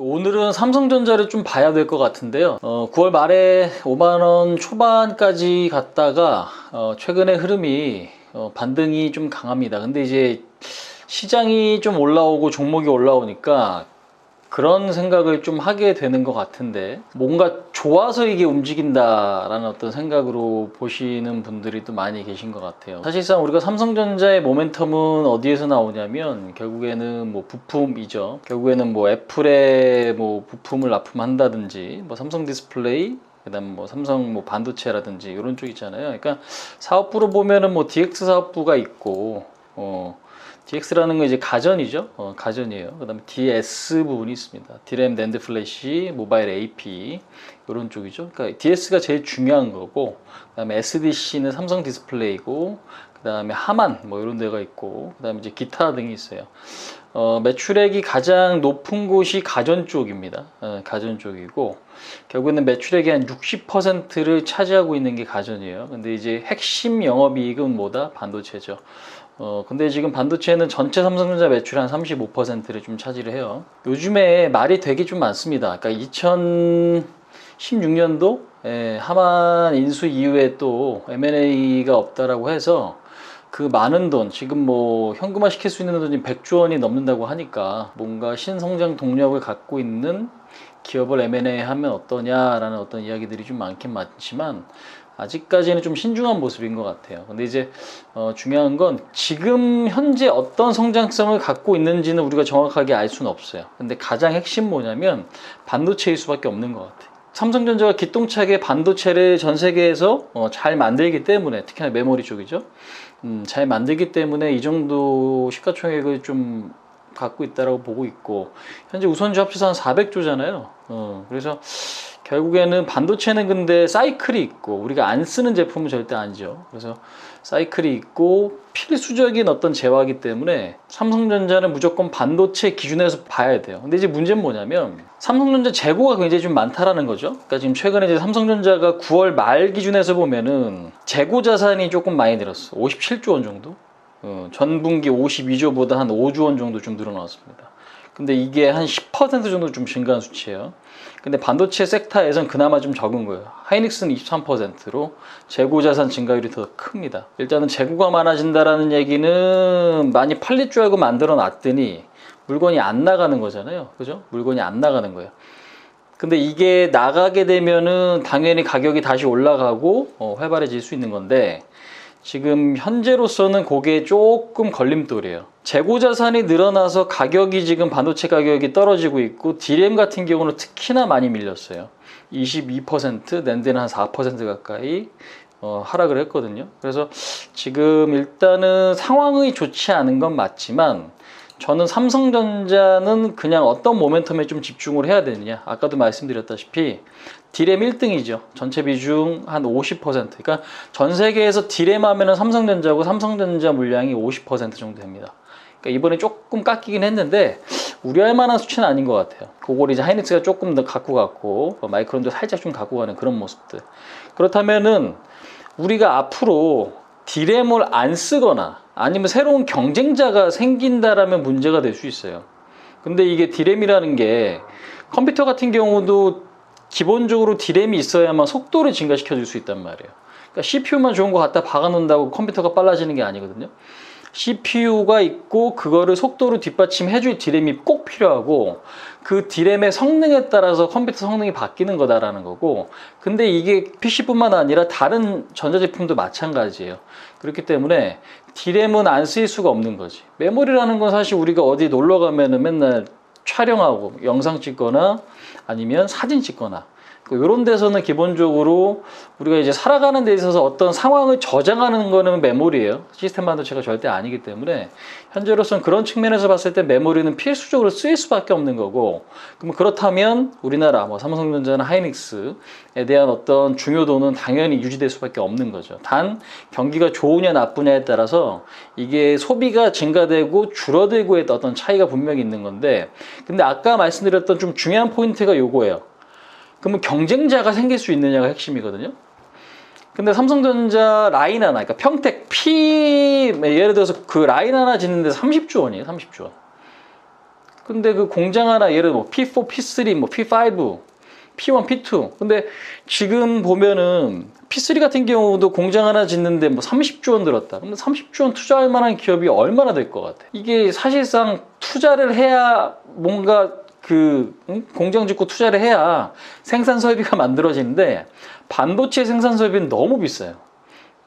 오늘은 삼성전자를 좀 봐야 될 것 같은데요. 9월 말에 5만원 초반까지 갔다가 최근의 흐름이 반등이 좀 강합니다. 근데 이제 시장이 좀 올라오고 종목이 올라오니까 그런 생각을 좀 하게 되는 것 같은데, 뭔가 좋아서 이게 움직인다라는 어떤 생각으로 보시는 분들이 또 많이 계신 것 같아요. 사실상 우리가 삼성전자의 모멘텀은 어디에서 나오냐면 결국에는 뭐 부품이죠. 결국에는 뭐 애플의 뭐 부품을 납품한다든지, 뭐 삼성 디스플레이, 그다음 뭐 삼성 뭐 반도체라든지 이런 쪽 있잖아요. 그러니까 사업부로 보면은 뭐 DX 사업부가 있고, DX라는 건 이제 가전이죠. 가전이에요. 그 다음에 DS 부분이 있습니다. DRAM, NAND 플래시, 모바일 AP 이런 쪽이죠. 그러니까 DS가 제일 중요한 거고, 그 다음에 SDC는 삼성 디스플레이고, 그 다음에 하만 뭐 이런 데가 있고, 그 다음에 이제 기타 등이 있어요. 매출액이 가장 높은 곳이 가전 쪽입니다. 가전 쪽이고, 결국에는 매출액의 한 60%를 차지하고 있는 게 가전이에요. 근데 이제 핵심 영업이익은 뭐다? 반도체죠. 근데 지금 반도체는 전체 삼성전자 매출의 한 35%를 좀 차지를 해요. 요즘에 말이 되게 좀 많습니다. 그러니까 2016년도 하만 인수 이후에 또 M&A가 없다라고 해서 그 많은 돈, 지금 뭐 현금화 시킬 수 있는 돈이 100조 원이 넘는다고 하니까 뭔가 신성장 동력을 갖고 있는 기업을 M&A 하면 어떠냐라는 어떤 이야기들이 좀 많긴 많지만, 아직까지는 좀 신중한 모습인 것 같아요. 근데 이제 중요한 건 지금 현재 어떤 성장성을 갖고 있는지는 우리가 정확하게 알 수는 없어요. 근데 가장 핵심 뭐냐면 반도체일 수밖에 없는 것 같아요. 삼성전자가 기똥차게 반도체를 전 세계에서 잘 만들기 때문에, 특히나 메모리 쪽이죠. 잘 만들기 때문에 이 정도 시가총액을 좀 갖고 있다라고 보고 있고, 현재 우선주 합쳐서 한 400조잖아요. 그래서 결국에는 반도체는 근데 사이클이 있고, 우리가 안 쓰는 제품은 절대 아니죠. 그래서 사이클이 있고 필수적인 어떤 재화이기 때문에 삼성전자는 무조건 반도체 기준에서 봐야 돼요. 근데 이제 문제는 뭐냐면 삼성전자 재고가 굉장히 좀 많다라는 거죠. 그러니까 지금 최근에 이제 삼성전자가 9월 말 기준에서 보면은 재고 자산이 조금 많이 늘었어. 57조 원 정도. 전분기 52조보다 한 5조 원 정도 좀 늘어났습니다. 근데 이게 한 10% 정도 좀 증가한 수치예요. 근데 반도체 섹터에선 그나마 좀 적은 거예요. 하이닉스는 23%로 재고 자산 증가율이 더 큽니다. 일단은 재고가 많아진다라는 얘기는 많이 팔릴 줄 알고 만들어 놨더니 물건이 안 나가는 거잖아요. 그죠? 물건이 안 나가는 거예요. 근데 이게 나가게 되면은 당연히 가격이 다시 올라가고 활발해질 수 있는 건데, 지금 현재로서는 그게 조금 걸림돌이에요. 재고 자산이 늘어나서 가격이 지금 반도체 가격이 떨어지고 있고, DRAM 같은 경우는 특히나 많이 밀렸어요. 22%, 낸드는 한 4% 가까이 하락을 했거든요. 그래서 지금 일단은 상황이 좋지 않은 건 맞지만, 저는 삼성전자는 그냥 어떤 모멘텀에 좀 집중을 해야 되느냐. 아까도 말씀드렸다시피 DRAM 1등이죠. 전체 비중 한 50%. 그러니까 전 세계에서 DRAM 하면은 삼성전자고, 삼성전자 물량이 50% 정도 됩니다. 그러니까 이번에 조금 깎이긴 했는데 우려할 만한 수치는 아닌 것 같아요. 그걸 이제 하이닉스가 조금 더 갖고 갔고, 마이크론도 살짝 좀 갖고 가는 그런 모습들. 그렇다면은 우리가 앞으로 DRAM을 안 쓰거나 아니면 새로운 경쟁자가 생긴다라면 문제가 될 수 있어요. 근데 이게 DRAM이라는 게 컴퓨터 같은 경우도 기본적으로 DRAM이 있어야만 속도를 증가시켜 줄 수 있단 말이에요. 그러니까 CPU만 좋은 거 갖다 박아 놓는다고 컴퓨터가 빨라지는 게 아니거든요. CPU가 있고 그거를 속도로 뒷받침해 줄 DRAM이 꼭 필요하고, 그 DRAM의 성능에 따라서 컴퓨터 성능이 바뀌는 거다라는 거고, 근데 이게 PC뿐만 아니라 다른 전자제품도 마찬가지예요. 그렇기 때문에 DRAM은 안 쓰일 수가 없는 거지. 메모리라는 건 사실 우리가 어디 놀러 가면은 맨날 촬영하고 영상 찍거나 아니면 사진 찍거나 이런 데서는 기본적으로 우리가 이제 살아가는 데 있어서 어떤 상황을 저장하는 거는 메모리예요. 시스템 반도체가 절대 아니기 때문에 현재로서는 그런 측면에서 봤을 때 메모리는 필수적으로 쓰일 수밖에 없는 거고, 그럼 그렇다면 우리나라 뭐 삼성전자나 하이닉스에 대한 어떤 중요도는 당연히 유지될 수밖에 없는 거죠. 단 경기가 좋으냐 나쁘냐에 따라서 이게 소비가 증가되고 줄어들고의 어떤 차이가 분명히 있는 건데, 근데 아까 말씀드렸던 좀 중요한 포인트가 요거예요. 그러면 경쟁자가 생길 수 있느냐가 핵심이거든요. 근데 삼성전자 라인 하나, 그러니까 평택 P, 예를 들어서 그 라인 하나 짓는데 30조 원이에요. 30조 원. 근데 그 공장 하나 예를 들어 뭐 P4, P3, 뭐 P5, P1, P2. 근데 지금 보면은 P3 같은 경우도 공장 하나 짓는데 뭐 30조 원 들었다. 그럼 30조 원 투자할 만한 기업이 얼마나 될 것 같아? 이게 사실상 투자를 해야 뭔가 공장 짓고 투자를 해야 생산 설비가 만들어지는데 반도체 생산 설비는 너무 비싸요.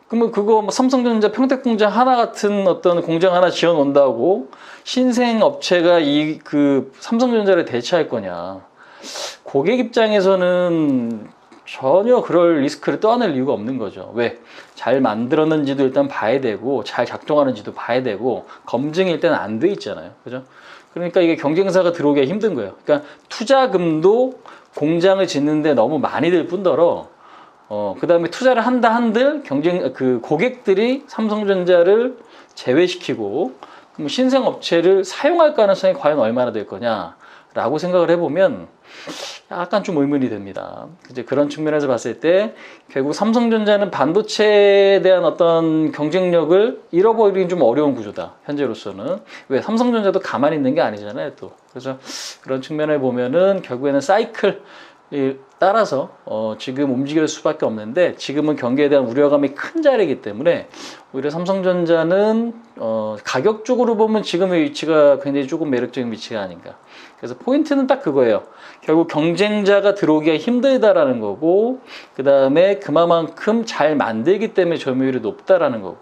그러면 그거 뭐 삼성전자 평택 공장 하나 같은 어떤 공장 하나 지어 놓는다고 신생 업체가 삼성전자를 대체할 거냐? 고객 입장에서는 전혀 그럴 리스크를 떠안을 이유가 없는 거죠. 왜? 잘 만들었는지도 일단 봐야 되고, 잘 작동하는지도 봐야 되고, 검증이 일단 안 돼 있잖아요. 그죠? 그러니까 이게 경쟁사가 들어오기가 힘든 거예요. 그러니까 투자금도 공장을 짓는데 너무 많이 들 뿐더러, 그 다음에 투자를 한다 한들 고객들이 삼성전자를 제외시키고, 그럼 신생 업체를 사용할 가능성이 과연 얼마나 될 거냐라고 생각을 해보면 약간 좀 의문이 됩니다. 이제 그런 측면에서 봤을 때 결국 삼성전자는 반도체에 대한 어떤 경쟁력을 잃어버리긴 좀 어려운 구조다. 현재로서는. 왜? 삼성전자도 가만히 있는 게 아니잖아요, 또. 그래서 그런 측면을 보면은 결국에는 사이클 따라서 지금 움직일 수밖에 없는데 지금은 경기에 대한 우려감이 큰 자리이기 때문에 오히려 삼성전자는 가격적으로 보면 지금의 위치가 굉장히 조금 매력적인 위치가 아닌가. 그래서 포인트는 딱 그거예요. 결국 경쟁자가 들어오기가 힘들다라는 거고, 그 다음에 그만큼 잘 만들기 때문에 점유율이 높다라는 거고.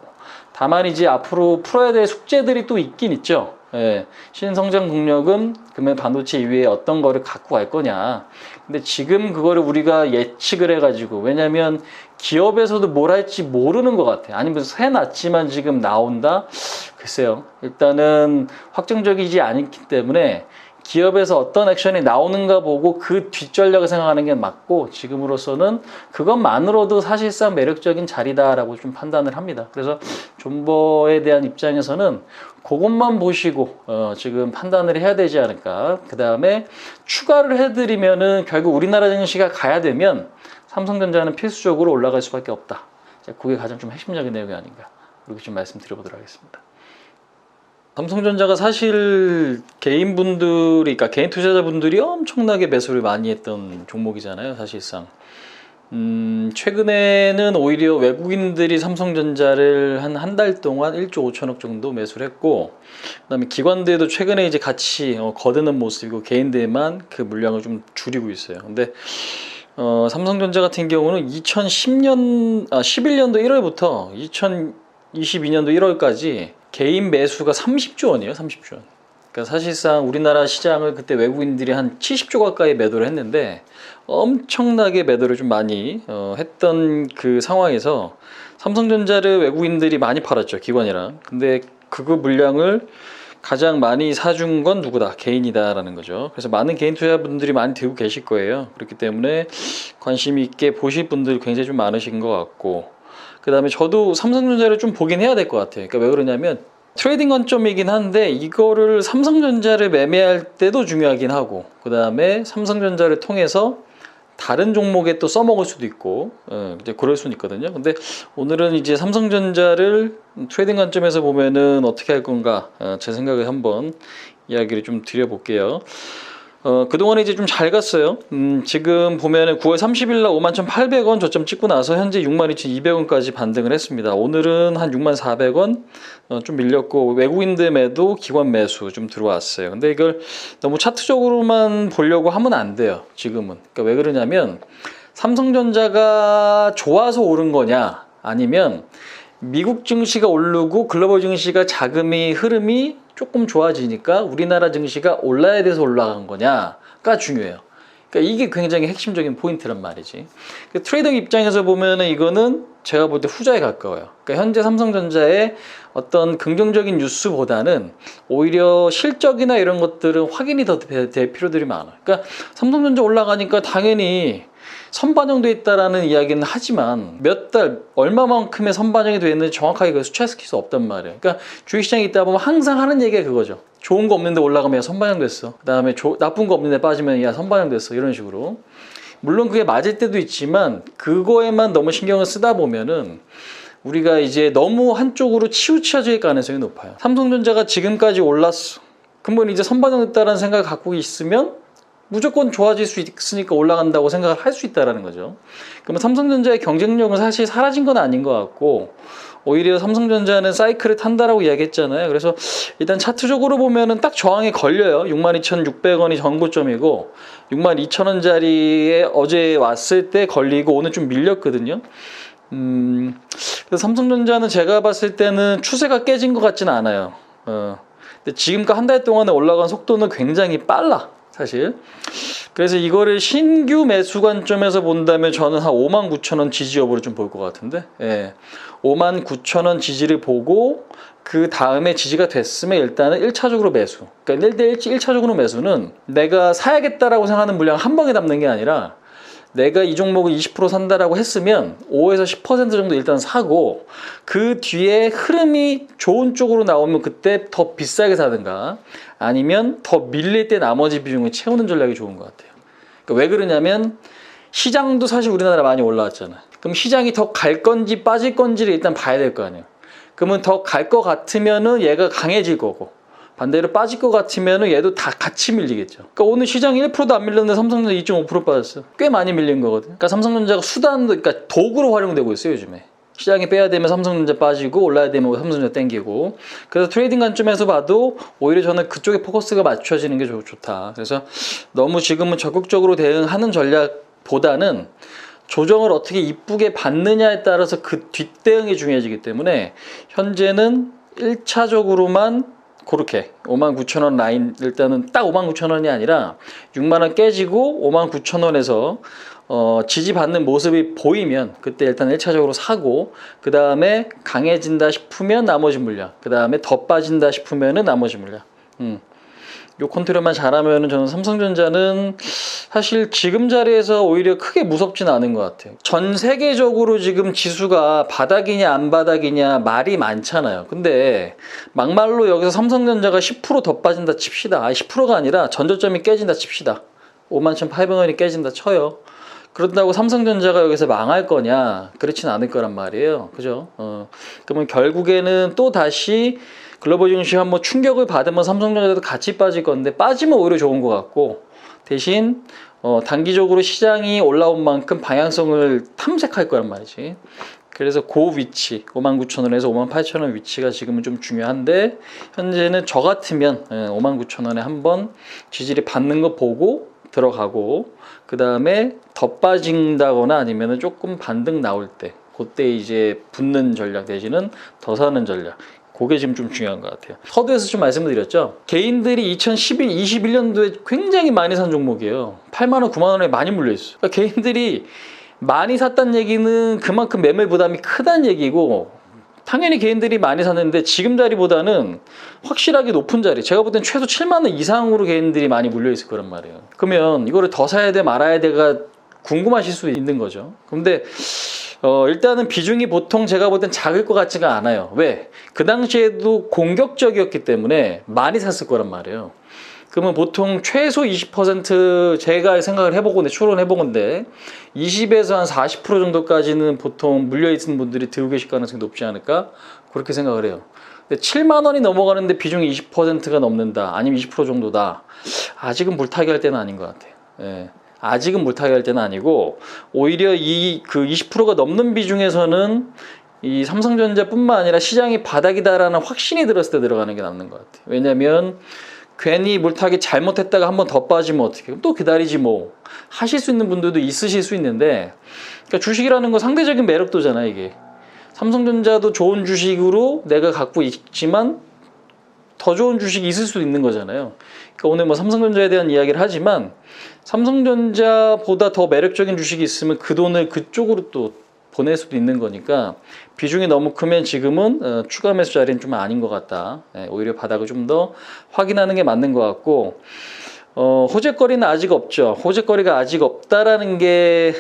다만 이제 앞으로 풀어야 될 숙제들이 또 있긴 있죠. 예, 신성장 동력은 그러면 반도체 이외에 어떤 거를 갖고 갈 거냐. 근데 지금 그거를 우리가 예측을 해가지고, 왜냐면 기업에서도 뭘 할지 모르는 것 같아. 아니면 새났지만 지금 나온다? 글쎄요. 일단은 확정적이지 않기 때문에 기업에서 어떤 액션이 나오는가 보고 그 뒷전략을 생각하는 게 맞고, 지금으로서는 그것만으로도 사실상 매력적인 자리다라고 좀 판단을 합니다. 그래서 존버에 대한 입장에서는 그것만 보시고 지금 판단을 해야 되지 않을까. 그 다음에 추가를 해드리면은 결국 우리나라 증시가 가야 되면 삼성전자는 필수적으로 올라갈 수밖에 없다. 그게 가장 좀 핵심적인 내용이 아닌가. 이렇게 좀 말씀드려보도록 하겠습니다. 삼성전자가 사실 그러니까 개인 투자자분들이 엄청나게 매수를 많이 했던 종목이잖아요, 사실상. 최근에는 오히려 외국인들이 삼성전자를 한 달 동안 1조 5천억 정도 매수를 했고, 그다음에 기관들도 최근에 이제 같이 거드는 모습이고, 개인들만 그 물량을 좀 줄이고 있어요. 근데 삼성전자 같은 경우는 11년도 1월부터 2022년도 1월까지 개인 매수가 30조 원이에요. 30조 원. 그러니까 사실상 우리나라 시장을 그때 외국인들이 한 70조 가까이 매도를 했는데 엄청나게 매도를 좀 많이 했던 그 상황에서 삼성전자를 외국인들이 많이 팔았죠. 기관이랑. 근데 그 물량을 가장 많이 사준 건 누구다? 개인이다라는 거죠. 그래서 많은 개인 투자분들이 많이 들고 계실 거예요. 그렇기 때문에 관심 있게 보실 분들이 굉장히 좀 많으신 것 같고, 그 다음에 저도 삼성전자를 좀 보긴 해야 될 것 같아요. 그러니까 왜 그러냐면 트레이딩 관점이긴 한데 이거를 삼성전자를 매매할 때도 중요하긴 하고, 그 다음에 삼성전자를 통해서 다른 종목에 또 써먹을 수도 있고, 이제 그럴 수는 있거든요. 근데 오늘은 이제 삼성전자를 트레이딩 관점에서 보면은 어떻게 할 건가, 제 생각을 한번 이야기를 좀 드려볼게요. 그동안에 이제 좀 잘 갔어요. 지금 보면은 9월 30일 날 51,800원 저점 찍고 나서 현재 62,200원까지 반등을 했습니다. 오늘은 한 64,000원 좀 밀렸고, 외국인들 매도, 기관 매수 좀 들어왔어요. 근데 이걸 너무 차트적으로만 보려고 하면 안 돼요, 지금은. 그러니까 왜 그러냐면 삼성전자가 좋아서 오른 거냐, 아니면 미국 증시가 오르고 글로벌 증시가 자금이 흐름이 조금 좋아지니까 우리나라 증시가 올라야 돼서 올라간 거냐가 중요해요. 그러니까 이게 굉장히 핵심적인 포인트란 말이지. 트레이더 입장에서 보면은 이거는 제가 볼 때 후자에 가까워요. 그러니까 현재 삼성전자의 어떤 긍정적인 뉴스보다는 오히려 실적이나 이런 것들은 확인이 더 될 필요들이 많아요. 그러니까 삼성전자 올라가니까 당연히 선반영돼 있다라는 이야기는 하지만 몇 달 얼마만큼의 선반영이 되어 있는지 정확하게 그걸 수치화시킬 수 없단 말이에요. 그러니까 주식시장에 있다 보면 항상 하는 얘기가 그거죠. 좋은 거 없는데 올라가면 야 선반영됐어. 그 다음에 나쁜 거 없는데 빠지면 야 선반영됐어. 이런 식으로. 물론 그게 맞을 때도 있지만 그거에만 너무 신경을 쓰다 보면은 우리가 이제 너무 한쪽으로 치우쳐질 가능성이 높아요. 삼성전자가 지금까지 올랐어. 그러면 이제 선반영됐다는 생각을 갖고 있으면 무조건 좋아질 수 있으니까 올라간다고 생각을 할 수 있다는 거죠. 그러면 삼성전자의 경쟁력은 사실 사라진 건 아닌 것 같고, 오히려 삼성전자는 사이클을 탄다라고 이야기했잖아요. 그래서 일단 차트적으로 보면은 딱 저항에 걸려요. 62,600원이 전고점이고 62,000원짜리에 어제 왔을 때 걸리고 오늘 좀 밀렸거든요. 그래서 삼성전자는 제가 봤을 때는 추세가 깨진 것 같지는 않아요. 근데 지금까지 한 달 동안에 올라간 속도는 굉장히 빨라, 사실. 그래서 이거를 신규 매수 관점에서 본다면 저는 한 59,000원 지지 여부를 좀 볼 것 같은데, 59,000원 지지를 보고 그 다음에 지지가 됐으면 일단은 1차적으로 매수. 그러니까 1차적으로 매수는 내가 사야겠다라고 생각하는 물량 한 방에 담는 게 아니라, 내가 이 종목을 20% 산다라고 했으면 5에서 10% 정도 일단 사고, 그 뒤에 흐름이 좋은 쪽으로 나오면 그때 더 비싸게 사든가 아니면 더 밀릴 때 나머지 비중을 채우는 전략이 좋은 것 같아요. 그러니까 왜 그러냐면 시장도 사실 우리나라 많이 올라왔잖아요. 그럼 시장이 더 갈 건지 빠질 건지를 일단 봐야 될 거 아니에요. 그러면 더 갈 것 같으면은 얘가 강해질 거고, 반대로 빠질 것 같으면 얘도 다 같이 밀리겠죠. 그러니까 오늘 시장이 1%도 안 밀렸는데 삼성전자 2.5% 빠졌어. 꽤 많이 밀린 거거든요. 그러니까 삼성전자가 수단도, 그러니까 도구로 활용되고 있어요, 요즘에. 시장이 빼야 되면 삼성전자 빠지고, 올라야 되면 삼성전자 땡기고. 그래서 트레이딩 관점에서 봐도 오히려 저는 그쪽에 포커스가 맞춰지는 게 좋다. 그래서 너무 지금은 적극적으로 대응하는 전략보다는 조정을 어떻게 이쁘게 받느냐에 따라서 그 뒷대응이 중요해지기 때문에 현재는 1차적으로만 그렇게 59,000원 라인, 일단은 딱 59,000원이 아니라 6만원 깨지고 59,000원에서 지지받는 모습이 보이면 그때 일단 1차적으로 사고, 그 다음에 강해진다 싶으면 나머지 물량, 그 다음에 더 빠진다 싶으면은 나머지 물량. 요 컨트롤만 잘하면은 저는 삼성전자는 사실 지금 자리에서 오히려 크게 무섭진 않은 것 같아요. 전 세계적으로 지금 지수가 바닥이냐 안 바닥이냐 말이 많잖아요. 근데 막말로 여기서 삼성전자가 10% 더 빠진다 칩시다. 10%가 아니라 전저점이 깨진다 칩시다. 51,800원이 깨진다 쳐요. 그런다고 삼성전자가 여기서 망할 거냐? 그렇진 않을 거란 말이에요. 그죠? 그러면 결국에는 또 다시 글로벌 증시 한번 충격을 받으면 삼성전자도 같이 빠질 건데, 빠지면 오히려 좋은 것 같고, 대신 단기적으로 시장이 올라온 만큼 방향성을 탐색할 거란 말이지. 그래서 그 위치 59,000원에서 58,000원 위치가 지금은 좀 중요한데, 현재는 저 같으면 59,000원에 한번 지지를 받는 거 보고 들어가고, 그 다음에 더 빠진다거나 아니면 조금 반등 나올 때 그때 이제 붙는 전략 대신은 더 사는 전략, 그게 지금 좀 중요한 것 같아요. 서두에서 좀 말씀을 드렸죠. 개인들이 21년도에 굉장히 많이 산 종목이에요. 8만원, 9만원에 많이 물려있어요. 그러니까 개인들이 많이 샀다는 얘기는 그만큼 매매 부담이 크다는 얘기고, 당연히 개인들이 많이 샀는데 지금 자리보다는 확실하게 높은 자리, 제가 볼 땐 최소 7만원 이상으로 개인들이 많이 물려있을 거란 말이에요. 그러면 이거를 더 사야 돼 말아야 돼가 궁금하실 수 있는 거죠. 근데 일단은 비중이 보통 제가 볼 땐 작을 것 같지가 않아요. 왜? 그 당시에도 공격적이었기 때문에 많이 샀을 거란 말이에요. 그러면 보통 최소 20% 제가 생각을 해보고 추론해본 건데 20에서 한 40% 정도까지는 보통 물려있는 분들이 들고 계실 가능성이 높지 않을까? 그렇게 생각을 해요. 근데 7만 원이 넘어가는데 비중이 20%가 넘는다, 아니면 20% 정도다, 아직은 물타기 할 때는 아닌 것 같아요. 예. 아직은 물타기 할 때는 아니고, 오히려 이 그 20%가 넘는 비중에서는 이 삼성전자뿐만 아니라 시장이 바닥이다라는 확신이 들었을 때 들어가는 게 낫는 것 같아요. 왜냐면 괜히 물타기 잘못했다가 한 번 더 빠지면 어떻게, 또 기다리지 뭐 하실 수 있는 분들도 있으실 수 있는데, 그러니까 주식이라는 건 상대적인 매력도잖아. 이게 삼성전자도 좋은 주식으로 내가 갖고 있지만 더 좋은 주식이 있을 수도 있는 거잖아요. 그러니까 오늘 뭐 삼성전자에 대한 이야기를 하지만 삼성전자보다 더 매력적인 주식이 있으면 그 돈을 그쪽으로 또 보낼 수도 있는 거니까, 비중이 너무 크면 지금은 추가 매수 자리는 좀 아닌 것 같다. 오히려 바닥을 좀 더 확인하는 게 맞는 것 같고, 호재거리는 아직 없죠. 호재거리가 아직 없다라는 게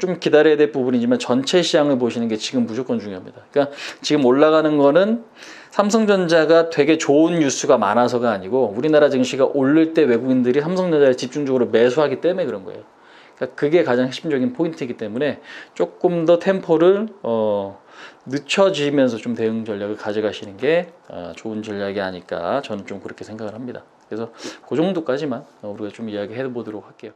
좀 기다려야 될 부분이지만 전체 시장을 보시는 게 지금 무조건 중요합니다. 그러니까 지금 올라가는 거는 삼성전자가 되게 좋은 뉴스가 많아서가 아니고, 우리나라 증시가 오를 때 외국인들이 삼성전자에 집중적으로 매수하기 때문에 그런 거예요. 그러니까 그게 가장 핵심적인 포인트이기 때문에 조금 더 템포를 늦춰지면서 좀 대응 전략을 가져가시는 게 좋은 전략이 아닐까 저는 좀 그렇게 생각을 합니다. 그래서 그 정도까지만 우리가 좀 이야기해 보도록 할게요.